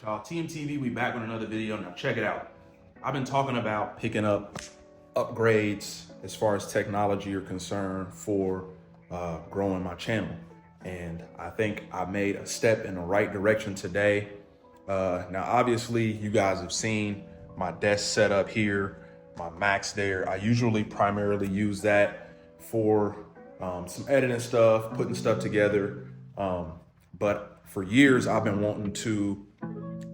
Y'all, TMTV, we back with another video. Now check it out. I've been talking about picking up upgrades as far as technology are concerned for growing my channel. And I think I made a step in the right direction today. Now, obviously, you guys have seen my desk setup here, my Mac's there. I usually primarily use that for some editing stuff, putting stuff together. But for years, I've been wanting to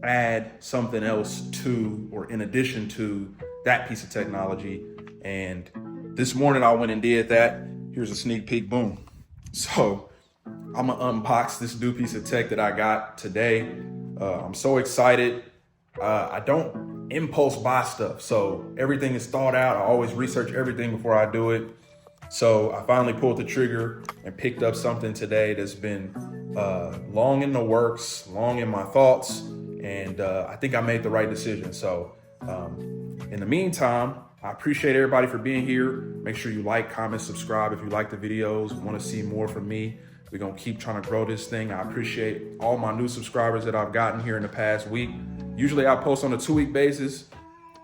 add something else to, or in addition to, that piece of technology. And this morning I went and did that. Here's a sneak peek, boom. So I'm gonna unbox this new piece of tech that I got today. I'm so excited. I don't impulse buy stuff, so everything is thought out. I always research everything before I do it. So I finally pulled the trigger and picked up something today that's been long in the works, long in my thoughts, and I think I made the right decision. So in the meantime, I appreciate everybody for being here. Make sure you like, comment, subscribe if you like the videos, want to see more from me. We're going to keep trying to grow this thing. I appreciate all my new subscribers that I've gotten here in the past week. Usually I post on a 2-week basis,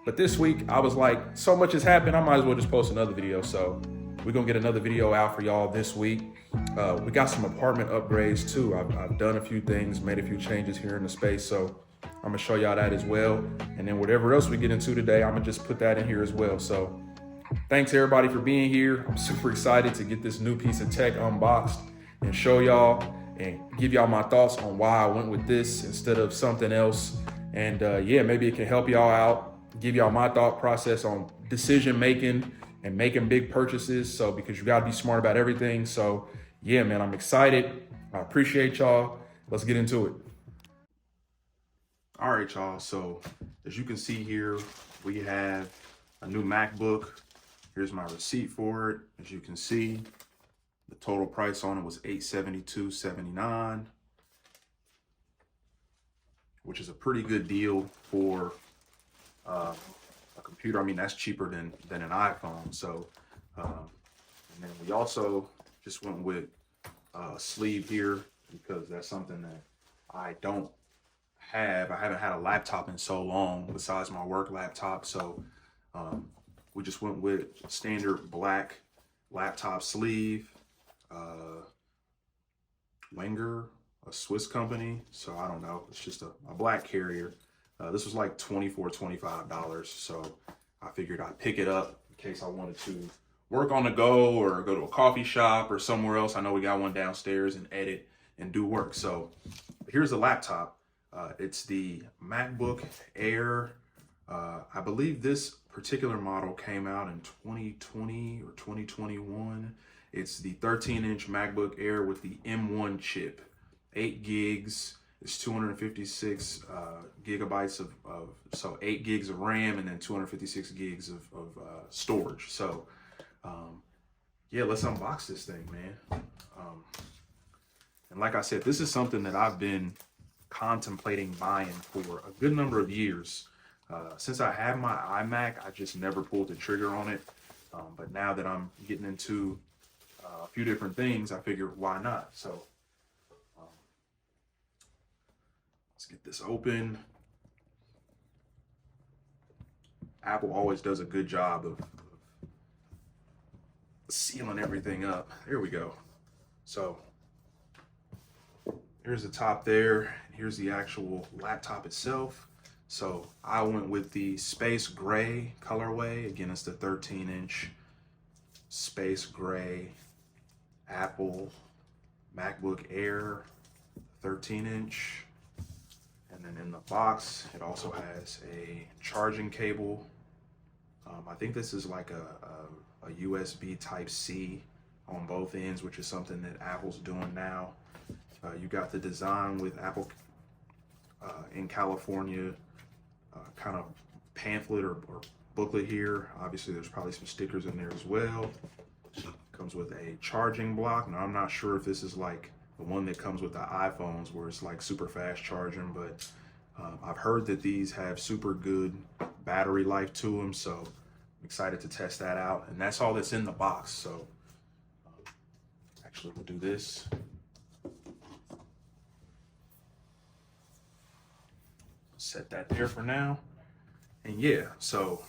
but this week I was like, so much has happened, I might as well just post another video. So we're gonna get another video out for y'all this week. We got some apartment upgrades too. I've done a few things, made a few changes here in the space. So I'm gonna show y'all that as well. And then whatever else we get into today, I'm gonna just put that in here as well. So thanks everybody for being here. I'm super excited to get this new piece of tech unboxed and show y'all and give y'all my thoughts on why I went with this instead of something else. And yeah, maybe it can help y'all out, give y'all my thought process on decision making and making big purchases. So because you gotta be smart about everything. So yeah, man, I'm excited. I appreciate y'all. Let's get into it. All right, y'all. So as you can see here, we have a new MacBook. Here's my receipt for it. As you can see, the total price on it was $872.79, which is a pretty good deal for a computer. I mean, that's cheaper than an iPhone. So, and then we also just went with a sleeve here because that's something that I don't have. I haven't had a laptop in so long besides my work laptop. So we just went with standard black laptop sleeve. Wenger, a Swiss company. So I don't know. It's just a black carrier. This was like $24, $25. So I figured I'd pick it up in case I wanted to work on the go or go to a coffee shop or somewhere else. I know we got one downstairs and edit and do work. So here's the laptop. It's the MacBook Air. I believe this particular model came out in 2020 or 2021. It's the 13-inch MacBook Air with the M1 chip, 8 gigs. It's 256 gigabytes so 8 gigs of RAM and then 256 gigs of storage. So yeah, let's unbox this thing, man. And like I said, this is something that I've been contemplating buying for a good number of years. Since I had my iMac, I just never pulled the trigger on it. But now that I'm getting into a few different things, I figured why not? So let's get this open. Apple always does a good job of sealing everything up. There we go. So here's the top there. Here's the actual laptop itself. So I went with the space gray colorway. Again, it's the 13-inch space gray Apple MacBook Air 13-inch. And then in the box, it also has a charging cable. I think this is like a USB Type-C on both ends, which is something that Apple's doing now. You got the design with Apple in California kind of pamphlet or booklet here. Obviously, there's probably some stickers in there as well. Comes with a charging block. Now, I'm not sure if this is like the one that comes with the iPhones where it's like super fast charging, but I've heard that these have super good battery life to them. So I'm excited to test that out. And that's all that's in the box. So actually we'll do this. Set that there for now. And yeah, so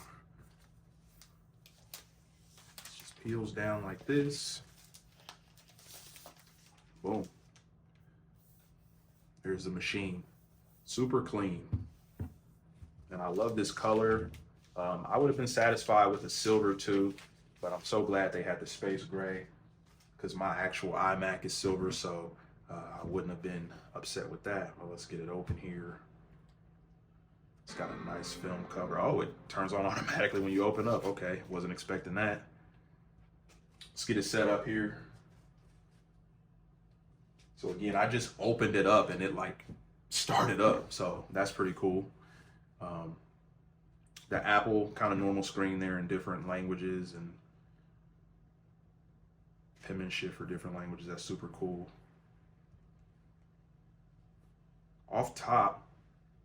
it just peels down like this. Boom. There's the machine. Super clean. And I love this color. I would have been satisfied with the silver too, but I'm so glad they had the space gray because my actual iMac is silver, so I wouldn't have been upset with that. Well, let's get it open here. It's got a nice film cover. Oh, it turns on automatically when you open up. Okay, wasn't expecting that. Let's get it set up here. So again, I just opened it up and it like started up. So that's pretty cool. The Apple kind of normal screen there in different languages and penmanship for different languages. That's super cool. Off top,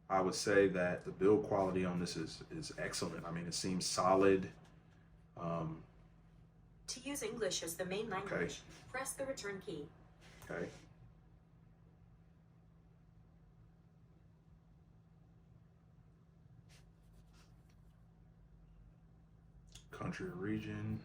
I would say that the build quality on this is excellent. I mean, it seems solid. To use English as the main language, press the return key. Okay. Country or region.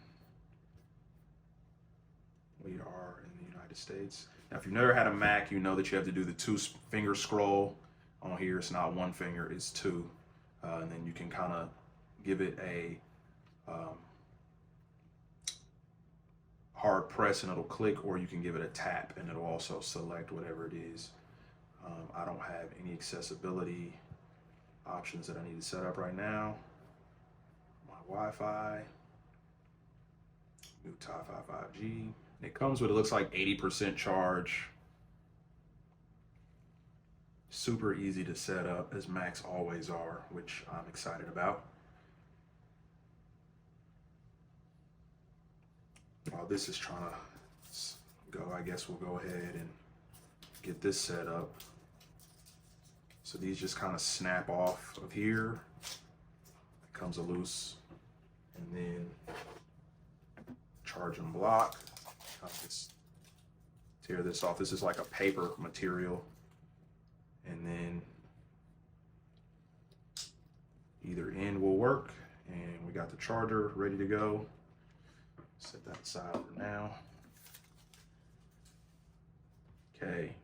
We are in the United States. Now, if you've never had a Mac, you know that you have to do the 2-finger scroll. On here, it's not 1 finger, it's 2. And then you can kind of give it a hard press and it'll click, or you can give it a tap and it'll also select whatever it is. I don't have any accessibility options that I need to set up right now. My Wi-Fi, new Wi-Fi 5G. It comes with, it looks like 80% charge. Super easy to set up, as Macs always are, which I'm excited about. While this is trying to go, I guess we'll go ahead and get this set up. So these just kind of snap off of here. It comes a loose, and then charging block. I'll just tear this off. This is like a paper material. And then either end will work, and we got the charger ready to go. Set that aside for now. Okay,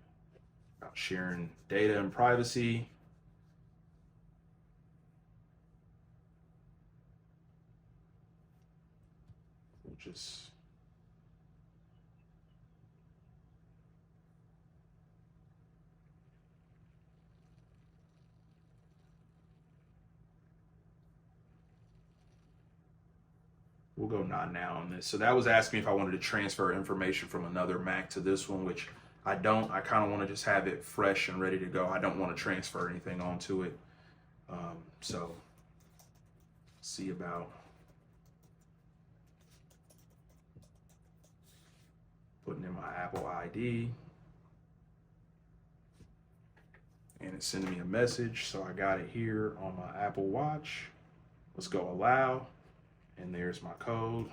about sharing data and privacy. We'll just we'll go not now on this. So that was asking me if I wanted to transfer information from another Mac to this one, which I don't. I kind of want to just have it fresh and ready to go. I don't want to transfer anything onto it. So see about putting in my Apple ID. And it's sending me a message. So I got it here on my Apple Watch. Let's go allow. And there's my code.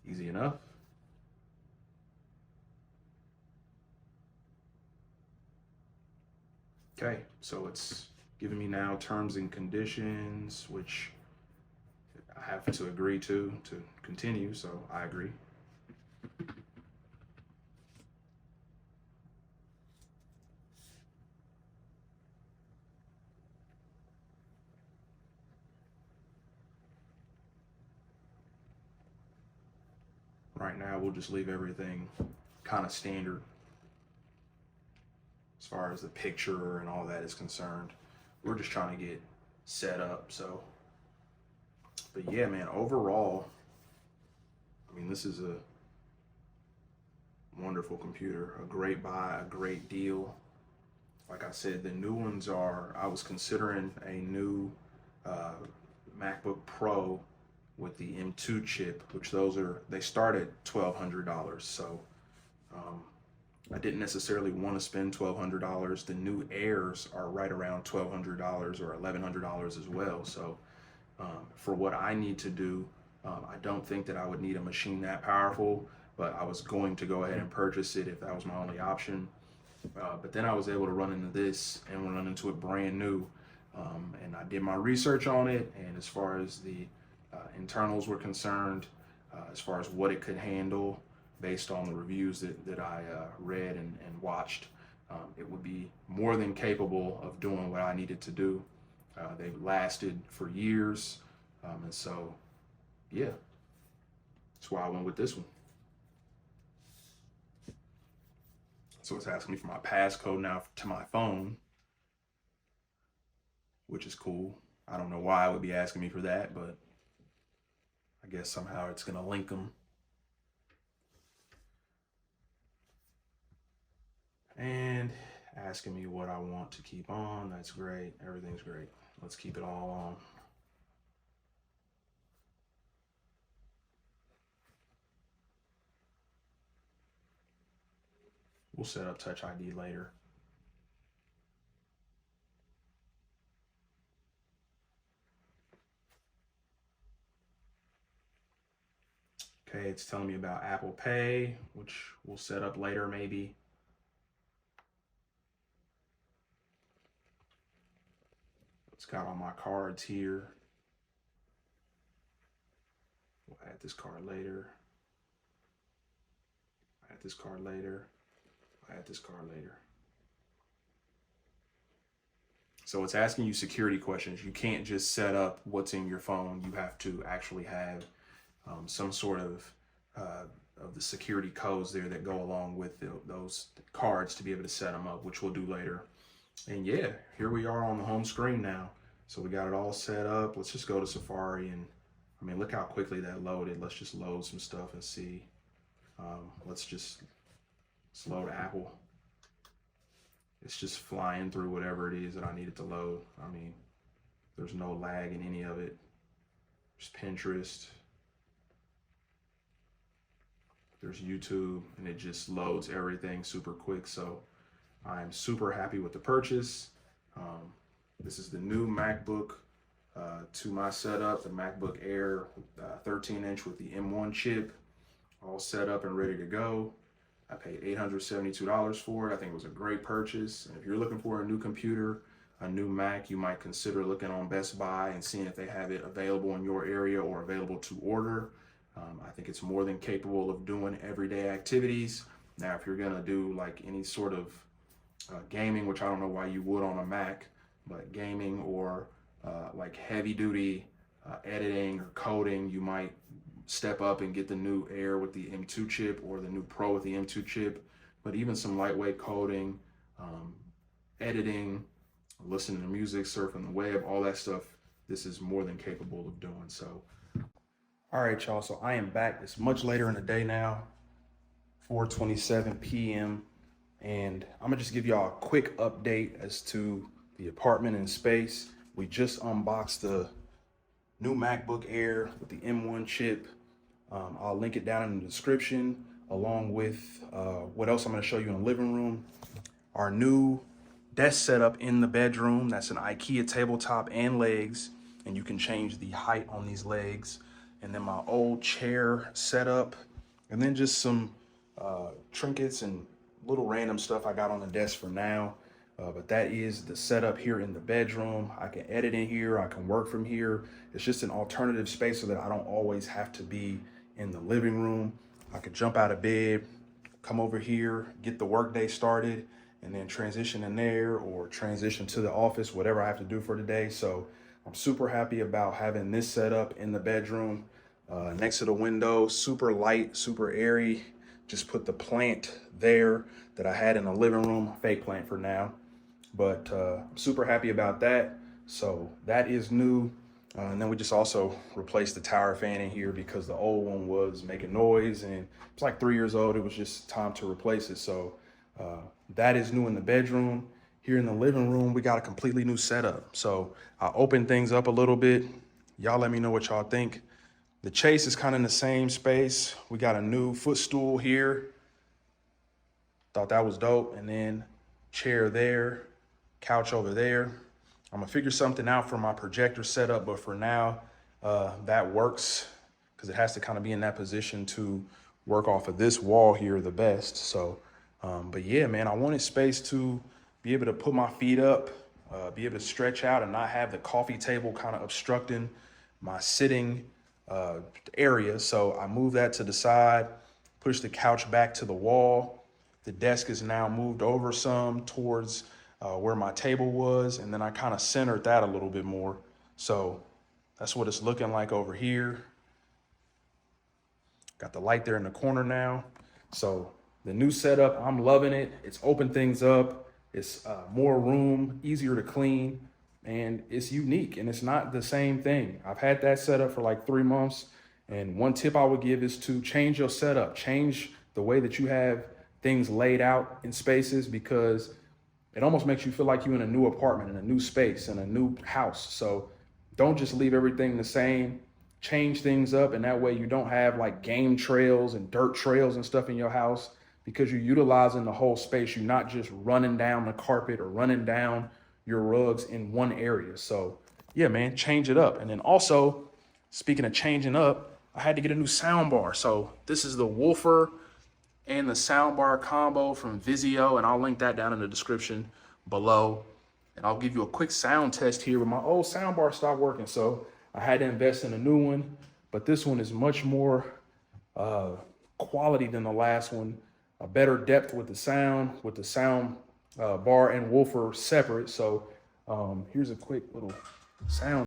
Easy enough. Okay, so it's giving me now terms and conditions, which I have to agree to continue, so I agree. Right now, we'll just leave everything kind of standard as far as the picture and all that is concerned. We're just trying to get set up. So, but yeah, man, overall, I mean, this is a wonderful computer, a great buy, a great deal. Like I said, the new ones are, I was considering a new MacBook Pro with the M2 chip, which they start at $1,200. So I didn't necessarily want to spend $1,200. The new Airs are right around $1,200 or $1,100 as well. So for what I need to do, I don't think that I would need a machine that powerful. but I was going to go ahead and purchase it if that was my only option. But then I was able to run into this and run into it brand new. And I did my research on it, and as far as the internals were concerned, as far as what it could handle based on the reviews that I read and watched, it would be more than capable of doing what I needed to do. They've lasted for years, and so yeah, that's why I went with this one. So it's asking me for my passcode now to my phone, which is cool. I don't know why it would be asking me for that, but I guess somehow it's gonna link them. And asking me what I want to keep on. That's great. Everything's great. Let's keep it all on. We'll set up Touch ID later. Okay, it's telling me about Apple Pay, which we'll set up later maybe. It's got all my cards here. We'll add this card later. Add this card later. Add this card later. So it's asking you security questions. You can't just set up what's in your phone. You have to actually have some sort of the security codes there that go along with those cards to be able to set them up, which we'll do later. And yeah, here we are on the home screen now. So we got it all set up. Let's just go to Safari, and I mean, look how quickly that loaded. Let's just load some stuff and see. Let's load Apple. It's just flying through whatever it is that I needed to load. I mean, there's no lag in any of it. There's Pinterest. There's YouTube, and it just loads everything super quick. So I'm super happy with the purchase. This is the new MacBook to my setup, the MacBook Air 13-inch with the M1 chip, all set up and ready to go. I paid $872 for it. I think it was a great purchase. And if you're looking for a new computer, a new Mac, you might consider looking on Best Buy and seeing if they have it available in your area or available to order. I think it's more than capable of doing everyday activities. Now, if you're gonna do like any sort of gaming, which I don't know why you would on a Mac, but gaming or like heavy duty editing or coding, you might step up and get the new Air with the M2 chip or the new Pro with the M2 chip. But even some lightweight coding, editing, listening to music, surfing the web, all that stuff, this is more than capable of doing. So, all right, y'all, so I am back. It's much later in the day now, 4:27 p.m. And I'm gonna just give y'all a quick update as to the apartment and space. We just unboxed the new MacBook Air with the M1 chip. I'll link it down in the description, along with what else I'm gonna show you in the living room. Our new desk setup in the bedroom. That's an IKEA tabletop and legs, and you can change the height on these legs. And then my old chair setup, and then just some trinkets and little random stuff I got on the desk for now. But that is the setup here in the bedroom. I can edit in here, I can work from here. It's just an alternative space so that I don't always have to be in the living room. I could jump out of bed, come over here, get the workday started, and then transition in there or transition to the office, whatever I have to do for today. So I'm super happy about having this setup in the bedroom next to the window. Super light, super airy. Just put the plant there that I had in the living room, fake plant for now. But I'm super happy about that. So that is new. And then we just also replaced the tower fan in here because the old one was making noise and it's like 3 years old. It was just time to replace it. So that is new in the bedroom. Here in the living room, we got a completely new setup. So I opened things up a little bit. Y'all let me know what y'all think. The chase is kind of in the same space. We got a new footstool here. Thought that was dope. And then chair there, couch over there. I'm gonna figure something out for my projector setup, but for now, that works because it has to kind of be in that position to work off of this wall here the best. So, but yeah, man, I wanted space to be able to put my feet up, be able to stretch out and not have the coffee table kind of obstructing my sitting area. So I moved that to the side, pushed the couch back to the wall. The desk is now moved over some towards where my table was. And then I kind of centered that a little bit more. So that's what it's looking like over here. Got the light there in the corner now. So the new setup, I'm loving it. It's opened things up. It's more room, easier to clean, and it's unique and it's not the same thing. I've had that setup for like 3 months. And one tip I would give is to change your setup, change the way that you have things laid out in spaces, because it almost makes you feel like you're in a new apartment, in a new space, in a new house. So don't just leave everything the same. Change things up, and that way you don't have like game trails and dirt trails and stuff in your house, because you're utilizing the whole space. You're not just running down the carpet or running down your rugs in one area. So yeah, man, change it up. And then also, speaking of changing up, I had to get a new sound bar. So this is the woofer and the soundbar combo from Vizio, and I'll link that down in the description below. And I'll give you a quick sound test here, but my old soundbar stopped working, so I had to invest in a new one. But this one is much more quality than the last one, a better depth with the sound bar and woofer separate. So here's a quick little sound.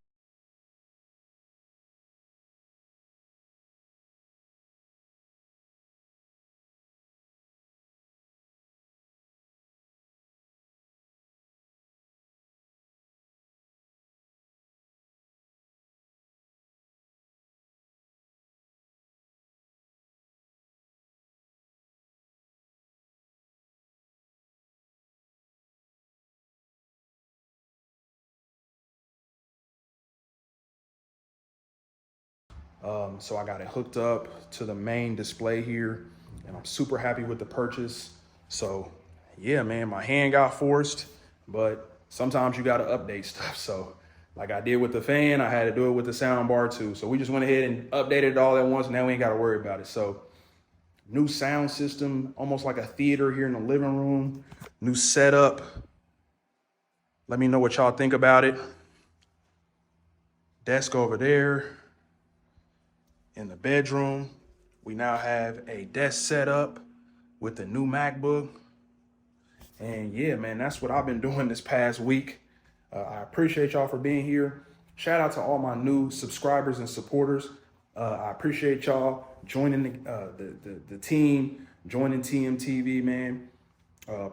So I got it hooked up to the main display here, and I'm super happy with the purchase. So yeah, man, my hand got forced, but sometimes you got to update stuff. So like I did with the fan, I had to do it with the sound bar too. So we just went ahead and updated it all at once. Now we ain't got to worry about it. So new sound system, almost like a theater here in the living room, new setup. Let me know what y'all think about it. Desk over there. In the bedroom, we now have a desk set up with the new MacBook. And yeah, man, that's what I've been doing this past week. I appreciate y'all for being here. Shout out to all my new subscribers and supporters. I appreciate y'all joining the team, joining TMTV, man.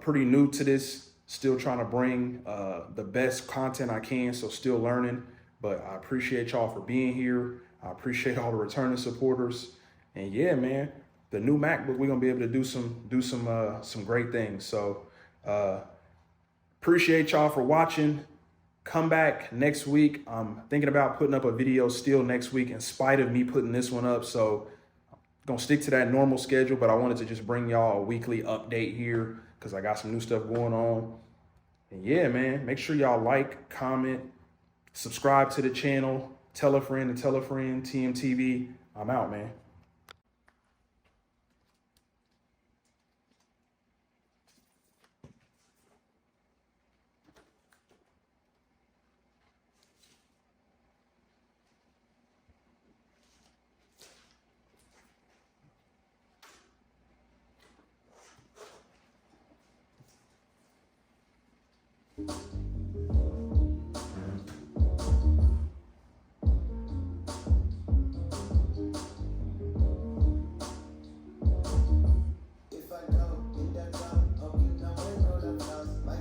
Pretty new to this, still trying to bring the best content I can, so still learning. But I appreciate y'all for being here. I appreciate all the returning supporters. And yeah, man, the new MacBook, we're gonna be able to do some great things. So appreciate y'all for watching. Come back next week. I'm thinking about putting up a video still next week in spite of me putting this one up. So I'm gonna stick to that normal schedule, but I wanted to just bring y'all a weekly update here because I got some new stuff going on. And yeah, man, make sure y'all like, comment, subscribe to the channel, tell a friend, TMTV. I'm out, man.